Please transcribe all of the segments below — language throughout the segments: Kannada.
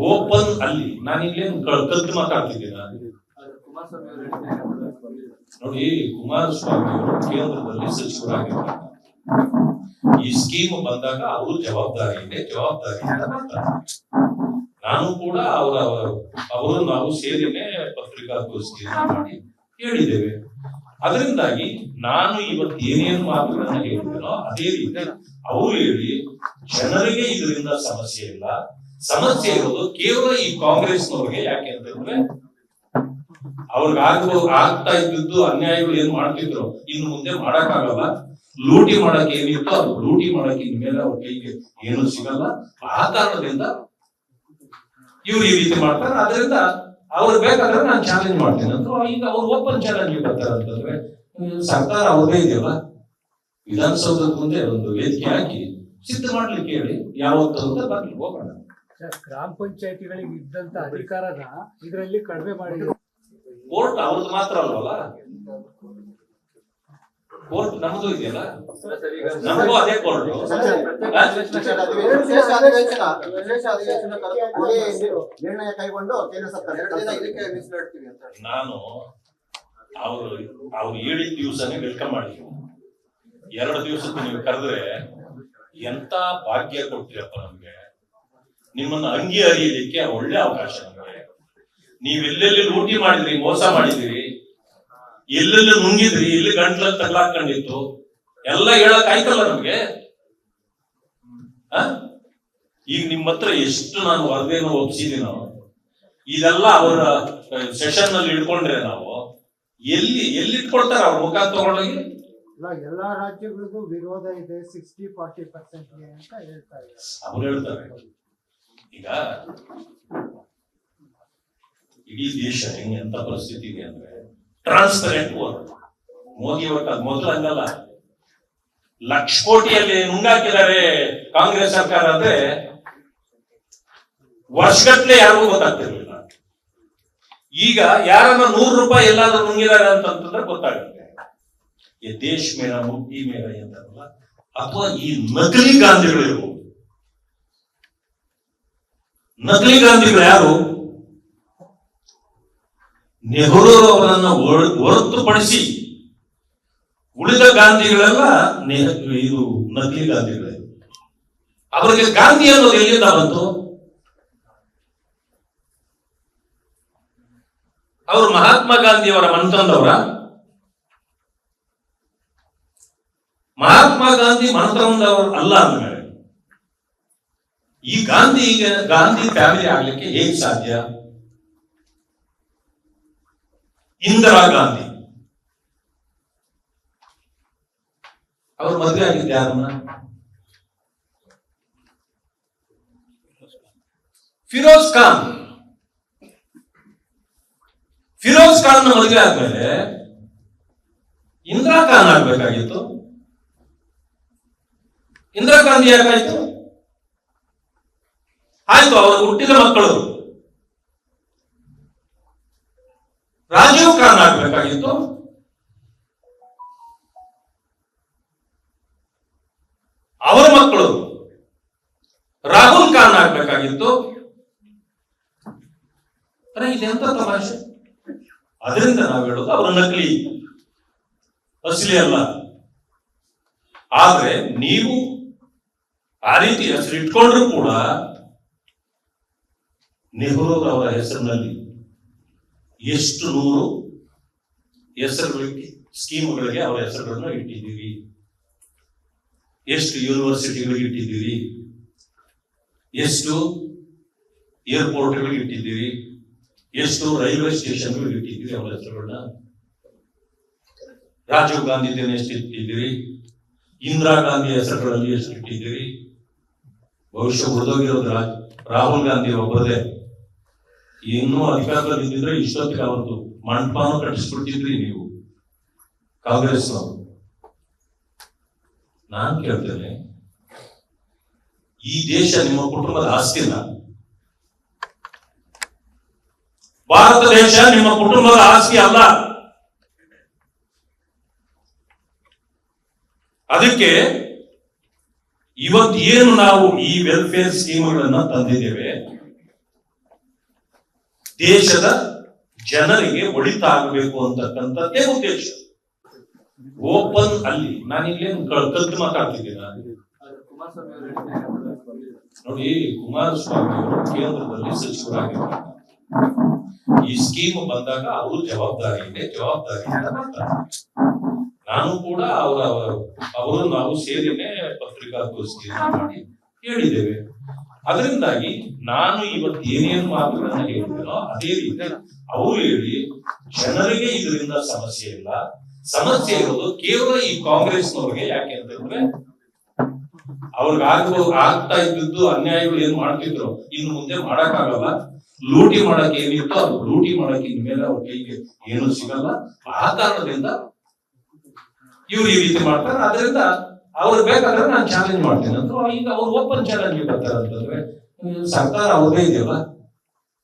ಓಪನ್ ಅಲ್ಲಿ ನಾನು ಇಲ್ಲೇನು ಕಲ್ತು ಮಾತಾಡ್ತಿದ್ದೀನ ನೋಡಿ. ಕುಮಾರಸ್ವಾಮಿ ಅವರು ಕೇಂದ್ರದಲ್ಲಿ ಸಚಿವರಾಗಿದ್ದಾರೆ. ಈ ಸ್ಕೀಮ್ ಬಂದಾಗ ಅವರು ಜವಾಬ್ದಾರಿಯಿಂದ ಮಾಡ್ತಾರೆ. ನಾನು ಕೂಡ ಅವರು ನಾವು ಸೇರಿನೇ ಪತ್ರಿಕಾಗೋಷ್ಠಿಯನ್ನು ಮಾಡಿ ಹೇಳಿದ್ದೇವೆ. ಅದರಿಂದಾಗಿ ನಾನು ಇವತ್ತು ಏನೇನು ಮಾತುಗಳನ್ನ ಹೇಳಿದ್ದೇನೋ ಅದೇ ರೀತಿ ಅವರು ಹೇಳಿ ಜನರಿಗೆ ಇದರಿಂದ ಸಮಸ್ಯೆ ಇಲ್ಲ. ಸಮಸ್ಯೆ ಇರೋದು ಕೇವಲ ಈ ಕಾಂಗ್ರೆಸ್ನವ್ರಿಗೆ. ಯಾಕೆ ಅಂತಂದ್ರೆ ಅವ್ರಿಗೆ ಆಗ್ತಾ ಇದ್ದದ್ದು ಅನ್ಯಾಯಗಳು ಏನ್ ಮಾಡ್ತಿದ್ರು ಇನ್ನು ಮುಂದೆ ಮಾಡಕ್ಕಾಗಲ್ಲ. ಲೂಟಿ ಮಾಡಕ್ ಏನಿತ್ತು ಅದು ಲೂಟಿ ಮಾಡಕ್ ಇನ್ಮೇಲೆ ಅವ್ರ ಕೈಗೆ ಏನು ಸಿಗಲ್ಲ. ಆ ಕಾರಣದಿಂದ ಇವ್ರು ಈ ರೀತಿ ಮಾಡ್ತಾರೆ. ಅದರಿಂದ ಅವ್ರು ಬೇಕಾದ್ರೆ ನಾನು ಚಾಲೆಂಜ್ ಮಾಡ್ತೇನೆ ಅಂತ. ಈಗ ಅವ್ರು ಓಪನ್ ಚಾಲೆಂಜ್ ಬರ್ತಾರೆ ಅಂತಂದ್ರೆ ಸರ್ಕಾರ ಅವ್ರದೇ ಇದೆಯಲ್ಲ, ವಿಧಾನಸೌಧದ ಮುಂದೆ ಒಂದು ವೇದಿಕೆ ಹಾಕಿ ಸಿದ್ಧ ಮಾಡ್ಲಿಕ್ಕೆ ಹೇಳಿ ಯಾವತ್ತು ಅಂತ ಬರ್ಲಿ ಹೋಗೋಣ. ಗ್ರಾಮ ಪಂಚಾಯತಿಗಳಿಗೆ ಇದ್ದಂತ ಅಧಿಕಾರನ ಇದರಲ್ಲಿ ಕಡಿಮೆ ಮಾಡಿದ್ರು. ಕೋರ್ಟ್ ಅವ್ರದ್ದು ಮಾತ್ರ ಅಲ್ವಲ್ಲ, ಕೋರ್ಟ್ ನಮ್ದು ಇದೆಯಲ್ಲ, ನಮಗೂ ಅದೇ ಕೋರ್ಟ್. ನಿರ್ಣಯ ಕೈಗೊಂಡು ಕೇಂದ್ರ ಸರ್ಕಾರ ನಾನು ಅವ್ರು ಹೇಳಿದ ದಿವಸನೇ ವೆಲ್ಕಮ್ ಮಾಡಿದ್ವಿ. 2 ದಿವಸಕ್ಕೆ ನೀವು ಕರೆದ್ರೆ ಎಂತ ಭಾಗ್ಯ ಕೊಡ್ತೀರಪ್ಪ ನಮ್ಗೆ. ನಿಮ್ಮನ್ನ ಅಂಗಿ ಅರಿಯಲಿಕ್ಕೆ ಒಳ್ಳೆ ಅವಕಾಶ ನಮಗೆ. ನೀವೆಲ್ಲೆಲ್ಲಿ ಲೂಟಿ ಮಾಡಿದ್ರಿ, ಮೋಸ ಮಾಡಿದಿರಿ, ಎಲ್ಲೆಲ್ಲಿ ನುಂಗಿದ್ರಿ, ಎಲ್ಲಿ ಗಂಟ್ಲಲ್ಲಿ ತಗ್ಲಾಕೊಂಡಿತ್ತು ಎಲ್ಲ ಹೇಳಕ್ ಆಯ್ತಲ್ಲ ನಮ್ಗೆ. ಈಗ ನಿಮ್ಮ ಹತ್ರ ಎಷ್ಟು ನಾನು ವರದಿಯನ್ನು ಒಪ್ಸಿದೀನೋ ಇದೆಲ್ಲ ಅವರ ಸೆಷನ್ ನಲ್ಲಿ ಇಟ್ಕೊಂಡ್ರೆ ನಾವು ಎಲ್ಲಿ ಇಟ್ಕೊಳ್ತಾರೆ ಅವ್ರ ಮುಖ ತಗೊಂಡೋಗಿ. ಎಲ್ಲಾ ರಾಜ್ಯಗಳಿಗೂ ವಿರೋಧ ಇದೆ 60-40% ಅಂತ ಹೇಳ್ತಾರೆ. ಅವ್ರು ಹೇಳ್ತಾರೆ. ಈಗ ಇಡೀ ದೇಶ ಹೆಂಗೆ ಅಂತ ಪರಿಸ್ಥಿತಿ ಇದೆ ಅಂದ್ರೆ ಟ್ರಾನ್ಸ್ಪರೆಂಟ್ ವರ್ಕ್. ಮೋದಿ ಅವರ ಮೊದಲು ಹಂಗಲ್ಲ. 1,00,000 ಕೋಟಿಯಲ್ಲಿ ನುಂಗಾಕಿದ್ದಾರೆ ಕಾಂಗ್ರೆಸ್ ಸರ್ಕಾರ ಅಂದ್ರೆ ವರ್ಷಗಟ್ಟಲೆ ಯಾರಿಗೂ ಗೊತ್ತಾಗ್ತಿರ್ಲಿಲ್ಲ. ಈಗ ಯಾರನ್ನ 100 ರೂಪಾಯಿ ಎಲ್ಲಾದ್ರೂ ನುಂಗಿದ್ದಾರೆ ಅಂತಂದ್ರೆ ಗೊತ್ತಾಗುತ್ತೆ. ಈ ದೇಶ ಮೇರ ಮುಕ್ತಿ ಮೇರ ಎಂತಾರಲ್ಲ, ಅಥವಾ ಈ ನಕಲಿ ಗಾಂಧಿಗಳು. ನಕಲಿ ಗಾಂಧಿಗಳು ಯಾರು? ನೆಹರು ಅವರನ್ನ ಹೊರತುಪಡಿಸಿ ಉಳಿದ ಗಾಂಧಿಗಳೆಲ್ಲ ಇದು ನಕಲಿ ಗಾಂಧಿಗಳೇ. ಅವರಿಗೆ ಗಾಂಧಿ ಅನ್ನೋದು ಎಲ್ಲಿಂದ ಬಂತು? ಅವರು ಮಹಾತ್ಮ ಗಾಂಧಿಯವರ ಮನ್ತಂದವರ? ಮಹಾತ್ಮ ಗಾಂಧಿ ಮನ್ತಂದವರು ಅಲ್ಲ ಅಂದ್ಮೇಲೆ ಈ ಗಾಂಧಿ ಫ್ಯಾಮಿಲಿ ಆಗ್ಲಿಕ್ಕೆ ಹೇಗೆ ಸಾಧ್ಯ? ಇಂದಿರಾ ಗಾಂಧಿ ಅವ್ರ ಮದುವೆ ಆಗಿದ್ದೆ ಯಾರನ್ನ? ಫಿರೋಜ್ ಖಾನ್ ಮದುವೆ ಆದ್ಮೇಲೆ ಇಂದಿರಾ ಖಾನ್ ಆಗ್ಬೇಕಾಗಿತ್ತು. ಇಂದಿರಾ ಗಾಂಧಿ ಯಾಕಾಯ್ತು? ಆಯ್ತು, ಅವರು ಹುಟ್ಟಿದ ಮಕ್ಕಳು ರಾಜೀವ್ ಖಾನ್ ಆಗ್ಬೇಕಾಗಿತ್ತು. ಅವರ ಮಕ್ಕಳು ರಾಹುಲ್ ಖಾನ್ ಆಗ್ಬೇಕಾಗಿತ್ತು. ಇದೆಂತ ತಮಾಷೆ. ಅದರಿಂದ ನಾವು ಹೇಳೋದು ಅವರ ನಕಲಿ, ಅಸಲಿ ಅಲ್ಲ. ಆದ್ರೆ ನೀವು ಆ ರೀತಿ ಹೆಸರು ಇಟ್ಕೊಂಡ್ರು ಕೂಡ ನೆಹರು ಅವರ ಹೆಸರಿನಲ್ಲಿ ಎಷ್ಟು 100 ಹೆಸರುಗಳಿಗೆ, ಸ್ಕೀಮ್ಗಳಿಗೆ ಅವರ ಹೆಸರುಗಳನ್ನು ಇಟ್ಟಿದ್ದೀರಿ. ಎಷ್ಟು ಯೂನಿವರ್ಸಿಟಿಗಳಿಗೆ ಇಟ್ಟಿದ್ದೀರಿ, ಎಷ್ಟು ಏರ್ಪೋರ್ಟ್ಗಳಿಗೆ ಇಟ್ಟಿದ್ದೀರಿ, ಎಷ್ಟು ರೈಲ್ವೆ ಸ್ಟೇಷನ್ಗಳಿಗೆ ಇಟ್ಟಿದ್ದೀರಿ ಅವರ ಹೆಸರುಗಳನ್ನ. ರಾಜೀವ್ ಗಾಂಧಿ ಎಷ್ಟು ಇಟ್ಟಿದ್ದೀರಿ, ಇಂದಿರಾ ಗಾಂಧಿ ಹೆಸರುಗಳಲ್ಲಿ ಎಷ್ಟು ಇಟ್ಟಿದ್ದೀರಿ. ಬಹುಶಃ ಉಳಿದೋಗಿರೋದು ರಾಹುಲ್ ಗಾಂಧಿ ಒಬ್ಬರದೇ. ಇನ್ನೂ ಅಧಿಕಾರದಲ್ಲಿ ಇದ್ದಿದ್ರೆ ಇಷ್ಟೊತ್ತಿಗೆ ಅವತ್ತು ಮಂಟಪನೂ ಕಟ್ಟಿಸ್ಬಿಡ್ತಿದ್ರಿ ನೀವು ಕಾಂಗ್ರೆಸ್ನವರು. ನಾನ್ ಕೇಳ್ತೇನೆ, ಈ ದೇಶ ನಿಮ್ಮ ಕುಟುಂಬದ ಆಸ್ತಿನ? ಭಾರತ ದೇಶ ನಿಮ್ಮ ಕುಟುಂಬದ ಆಸ್ತಿ ಅಲ್ಲ. ಅದಕ್ಕೆ ಇವತ್ತು ಏನು ನಾವು ಈ ವೆಲ್ಫೇರ್ ಸ್ಕೀಮ್ಗಳನ್ನ ತಂದಿದ್ದೇವೆ, ದೇಶದ ಜನರಿಗೆ ಒಳಿತಾಗಬೇಕು ಅಂತಕ್ಕಂಥದ್ದೇ ಉದ್ದೇಶ. ಓಪನ್ ಅಲ್ಲಿ ನಾನಿಲ್ಲೇನು ಕದ್ದು ಮಾತಾಡ್ತಿದ್ದೀನ ನೋಡಿ. ಕುಮಾರಸ್ವಾಮಿ ಅವರು ಕೇಂದ್ರದಲ್ಲಿ ಸಚಿವರಾಗಿದ್ದಾರೆ. ಈ ಸ್ಕೀಮ್ ಬಂದಾಗ ಅವರು ಜವಾಬ್ದಾರಿಯಿಂದ ಮಾತಾಡ್ತಾರೆ. ನಾನು ಕೂಡ ಅವರು ನಾವು ಸೇರಿನೇ ಪತ್ರಿಕಾಗೋಷ್ಠಿಯನ್ನು ಮಾಡಿ ಹೇಳಿದ್ದೇವೆ. ಅದರಿಂದಾಗಿ ನಾನು ಇವತ್ತು ಏನೇನು ಮಾತುಗಳನ್ನ ಹೇಳಿದ್ದೇನೋ ಅದೇ ರೀತಿ ಅವರು ಹೇಳಿ ಜನರಿಗೆ ಇದರಿಂದ ಸಮಸ್ಯೆ ಇಲ್ಲ. ಸಮಸ್ಯೆ ಇರೋದು ಕೇವಲ ಈ ಕಾಂಗ್ರೆಸ್ನವ್ರಿಗೆ. ಯಾಕೆ ಅಂತಂದ್ರೆ ಆಗ್ತಾ ಇದ್ದದ್ದು ಅನ್ಯಾಯಗಳು ಏನ್ ಮಾಡ್ತಿದ್ರು ಇನ್ನು ಮುಂದೆ ಮಾಡಕ್ಕಾಗಲ್ಲ. ಲೂಟಿ ಮಾಡಕ್ ಏನಿತ್ತು ಅದು ಲೂಟಿ ಮಾಡಕ್ ಇನ್ಮೇಲೆ ಅವ್ರ ಕೈಗೆ ಏನು ಸಿಗಲ್ಲ. ಆ ಕಾರಣದಿಂದ ಇವ್ರು ಈ ರೀತಿ ಮಾಡ್ತಾರೆ. ಅದರಿಂದ ಅವ್ರು ಬೇಕಾದ್ರೆ ನಾನು ಚಾಲೆಂಜ್ ಮಾಡ್ತೇನೆ ಅಂತ. ಈಗ ಅವ್ರು ಓಪನ್ ಚಾಲೆಂಜ್ ಬರ್ತಾರೆ ಅಂತಂದ್ರೆ ಸರ್ಕಾರ ಅವ್ರದೇ ಇದೆಯಲ್ಲ,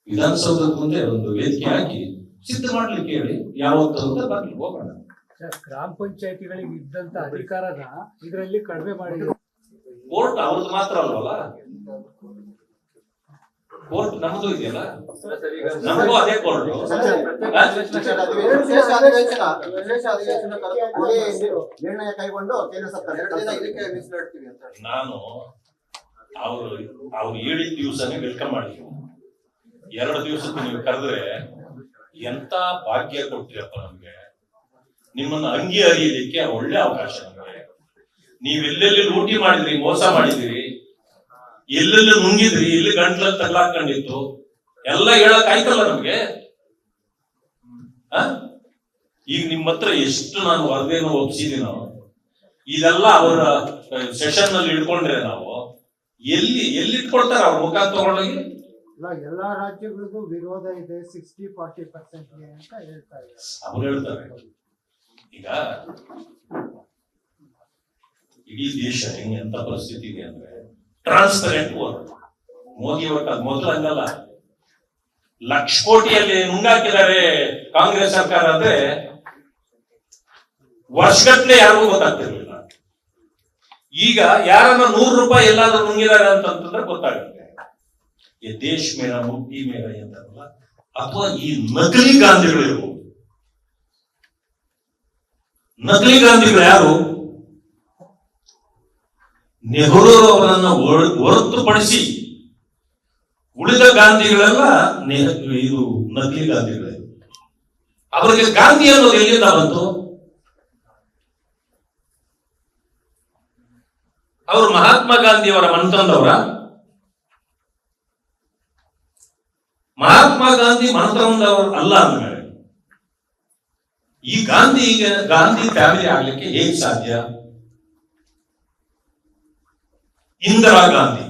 ವಿಧಾನಸೌಧದ ಮುಂದೆ ಒಂದು ವೇದಿಕೆ ಹಾಕಿ ಸಿದ್ಧ ಮಾಡ್ಲಿಕ್ಕೆ ಹೇಳಿ ಯಾವತ್ತು ಅಂತ ಬರ್ಲಿ ಹೋಗೋಣ. ಗ್ರಾಮ ಪಂಚಾಯತಿಗಳಿಗೆ ಇದ್ದಂತ ಅಧಿಕಾರದ ಇದರಲ್ಲಿ ಕಡಿಮೆ ಮಾಡಿದ್ರು. ಕೋರ್ಟ್ ಅವ್ರದ್ದು ಮಾತ್ರ ಅಲ್ವಲ್ಲ, ಕೋರ್ಟ್ ನಮ್ದು ಇದೆಯಲ್ಲ, ನಮಗೂ ಅದೇ ಕೋರ್ಟ್. ವಿಶೇಷ ಅಧಿವೇಶನ ನಿರ್ಣಯ ಕೈಗೊಂಡು ಕೇಂದ್ರ ಸರ್ಕಾರ 2 ದಿನ ಇದಕ್ಕೆ ಮೀಸಲಿಡ್ತೀವಿ ಅಂತ ನಾನು ಅವ್ರು ಹೇಳಿದ ದಿವಸನೇ ವೆಲ್ಕಮ್ ಮಾಡಿದ್ವಿ. 2 ದಿವಸಕ್ಕೆ ನೀವು ಕರೆದ್ರೆ ಎಂತ ಭಾಗ್ಯ ಕೊಡ್ತೀರಪ್ಪ ನಮ್ಗೆ. ನಿಮ್ಮನ್ನ ಅಂಗಿ ಅರಿಯಲಿಕ್ಕೆ ಒಳ್ಳೆ ಅವಕಾಶ ನಮಗೆ. ನೀವೆಲ್ಲೆಲ್ಲಿ ಲೂಟಿ ಮಾಡಿದ್ರಿ, ಮೋಸ ಮಾಡಿದಿರಿ, ಎಲ್ಲೆಲ್ಲಿ ನುಂಗಿದ್ರಿ, ಎಲ್ಲಿ ಗಂಟ್ಲಲ್ಲಿ ತಗ್ಲಾಕೊಂಡಿತ್ತು ಎಲ್ಲ ಹೇಳಕ್ ಆಯ್ತಲ್ಲ ನಮ್ಗೆ. ಈಗ ನಿಮ್ಮ ಹತ್ರ ಎಷ್ಟು ನಾನು ವರದಿಯನ್ನು ಒಪ್ಸಿದೀನೋ ಇದೆಲ್ಲ ಅವರ ಸೆಷನ್ ನಲ್ಲಿ ಇಟ್ಕೊಂಡ್ರೆ ನಾವು ಎಲ್ಲಿ ಇಟ್ಕೊಳ್ತಾರ ಅವ್ರ ಮುಖ ತಗೊಂಡೋಗಿ. ಎಲ್ಲಾ ರಾಜ್ಯಗಳಿಗೂ ವಿರೋಧ ಇದೆ 60-40% ಅಂತ ಹೇಳ್ತಾ ಇದ್ದಾರೆ. ಅವ್ರು ಹೇಳ್ತಾರೆ ಈಗ ಇಡೀ ದೇಶ ಹೆಂಗೆ ಎಂತ ಪರಿಸ್ಥಿತಿ ಇದೆ ಅಂದ್ರೆ ಟ್ರಾನ್ಸ್ಪರೆಂಟ್ ವರ್ಕ್. ಮೋದಿ ಅವ್ರ ಮೊದಲು ಹಂಗಲ್ಲ. 1,00,000 ಕೋಟಿಯಲ್ಲಿ ನುಂಗಾಕಿದ್ದಾರೆ ಕಾಂಗ್ರೆಸ್ ಸರ್ಕಾರ ಅಂದ್ರೆ ವರ್ಷಗಟ್ಟಲೆ ಯಾರಿಗೂ ಗೊತ್ತಾಗ್ತಿರ್ಲಿಲ್ಲ. ಈಗ ಯಾರನ್ನ 100 ರೂಪಾಯಿ ಎಲ್ಲಾದ್ರೂ ನುಂಗಿದ್ದಾರೆ ಅಂತಂದ್ರೆ ಗೊತ್ತಾಗುತ್ತೆ. ಈ ದೇಶ ಮೇಲ ಮುಟ್ಟಿ ಮೇಲ ಎಂತಾರಲ್ಲ, ಅಥವಾ ಈ ನಕಲಿ ಗಾಂಧಿಗಳು ಇರ್ಬೋದು. ನಕಲಿ ಗಾಂಧಿಗಳು ಯಾರು? ನೆಹರು ಅವರನ್ನ ಹೊರತುಪಡಿಸಿ ಉಳಿದ ಗಾಂಧಿಗಳೆಲ್ಲ ಇದು ನಕಲಿ ಗಾಂಧಿಗಳೇ. ಅವರಿಗೆ ಗಾಂಧಿ ಅನ್ನೋದು ಎಲ್ಲಿಂದ ಬಂತು? ಅವರು ಮಹಾತ್ಮ ಗಾಂಧಿಯವರ ಮನತಂದವರ? ಮಹಾತ್ಮ ಗಾಂಧಿ ಮನತಂದವರು ಅಲ್ಲ ಅಂದ್ಮೇಲೆ ಈ ಗಾಂಧಿ ಫ್ಯಾಮಿಲಿ ಆಗ್ಲಿಕ್ಕೆ ಹೇಗೆ ಸಾಧ್ಯ? ಇಂದಿರಾ ಗಾಂಧಿ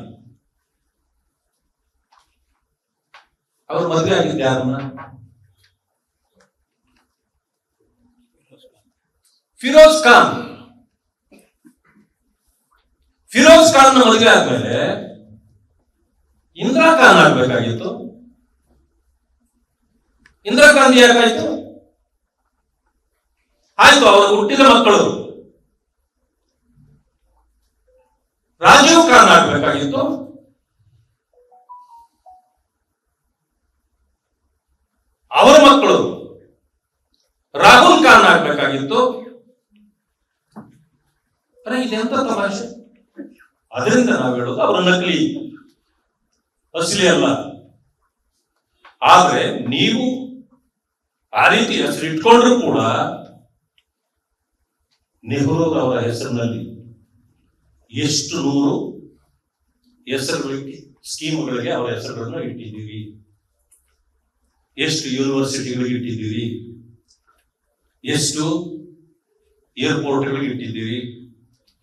ಅವರು ಮದುವೆ ಆಗಿದ್ದೆ ಯಾರನ್ನ? ಫಿರೋಜ್ ಖಾನ್ ಮದುವೆ ಆದ್ಮೇಲೆ ಇಂದಿರಾ ಖಾನ್ ಆಗ್ಬೇಕಾಗಿತ್ತು. ಇಂದಿರಾ ಗಾಂಧಿ ಯಾಕಾಯ್ತು? ಆಯ್ತು, ಅವರು ಹುಟ್ಟಿದ ಮಕ್ಕಳು ರಾಜೀವ್ ಖಾನ್ ಆಗ್ಬೇಕಾಗಿತ್ತು. ಅವರ ಮಕ್ಕಳು ರಾಹುಲ್ ಖಾನ್ ಆಗ್ಬೇಕಾಗಿತ್ತು. ಇದೆಂತ ತಮಾಷೆ. ಅದರಿಂದ ನಾವು ಹೇಳೋದು ಅವರು ನಕಲಿ, ಅಸಲಿ ಅಲ್ಲ. ಆದ್ರೆ ನೀವು ಆ ರೀತಿ ಹೆಸರು ಇಟ್ಕೊಂಡ್ರು ಕೂಡ ನೆಹರು ಅವರ ಹೆಸರಿನಲ್ಲಿ ಎಷ್ಟು 100 ಹೆಸರುಗಳಿಗೆ, ಸ್ಕೀಮ್ಗಳಿಗೆ ಅವರ ಹೆಸರುಗಳನ್ನು ಇಟ್ಟಿದ್ದೀರಿ, ಎಷ್ಟು ಯೂನಿವರ್ಸಿಟಿಗಳಿಗೆ ಇಟ್ಟಿದ್ದೀರಿ, ಎಷ್ಟು ಏರ್ಪೋರ್ಟ್ಗಳಿಗೆ ಇಟ್ಟಿದ್ದೀರಿ,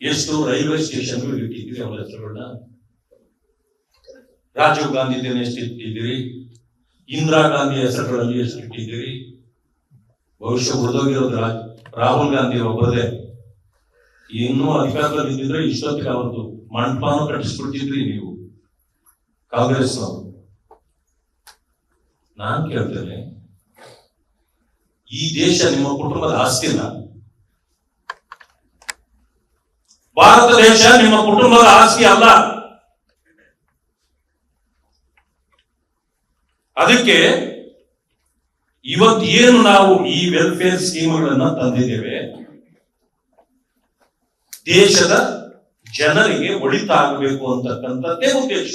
ಎಷ್ಟು ರೈಲ್ವೆ ಸ್ಟೇಷನ್ಗಳಿಗೆ ಇಟ್ಟಿದ್ದೀರಿ ಅವರ ಹೆಸರುಗಳನ್ನ. ರಾಜೀವ್ ಗಾಂಧಿ ಎಷ್ಟು ಇಟ್ಟಿದ್ದೀರಿ, ಇಂದಿರಾ ಗಾಂಧಿ ಹೆಸರುಗಳಲ್ಲಿ ಎಷ್ಟು ಇಟ್ಟಿದ್ದೀರಿ. ಬಹುಶಃ ಉಳಿದೋಗಿರೋದು ರಾಹುಲ್ ಗಾಂಧಿ ಒಬ್ಬರದೇ. ಇನ್ನೂ ಅಧಿಕಾರದಲ್ಲಿ ಇದ್ದಿದ್ರೆ ಇಷ್ಟೊತ್ತಿಗೆ ಅವ್ರದ್ದು ಮಂಟಪನೂ ಕಟ್ಟಿಸ್ಬಿಡ್ತಿದ್ರಿ ನೀವು ಕಾಂಗ್ರೆಸ್ನವರು. ನಾನ್ ಕೇಳ್ತೇನೆ, ಈ ದೇಶ ನಿಮ್ಮ ಕುಟುಂಬದ ಆಸ್ತಿನ? ಭಾರತ ದೇಶ ನಿಮ್ಮ ಕುಟುಂಬದ ಆಸ್ತಿ ಅಲ್ಲ. ಅದಕ್ಕೆ ಇವತ್ತು ಏನು ನಾವು ಈ ವೆಲ್ಫೇರ್ ಸ್ಕೀಮ್ಗಳನ್ನ ತಂದಿದ್ದೇವೆ, ದೇಶದ ಜನರಿಗೆ ಒಳಿತಾಗಬೇಕು ಅಂತಕ್ಕಂಥದ್ದೇ ಉದ್ದೇಶ.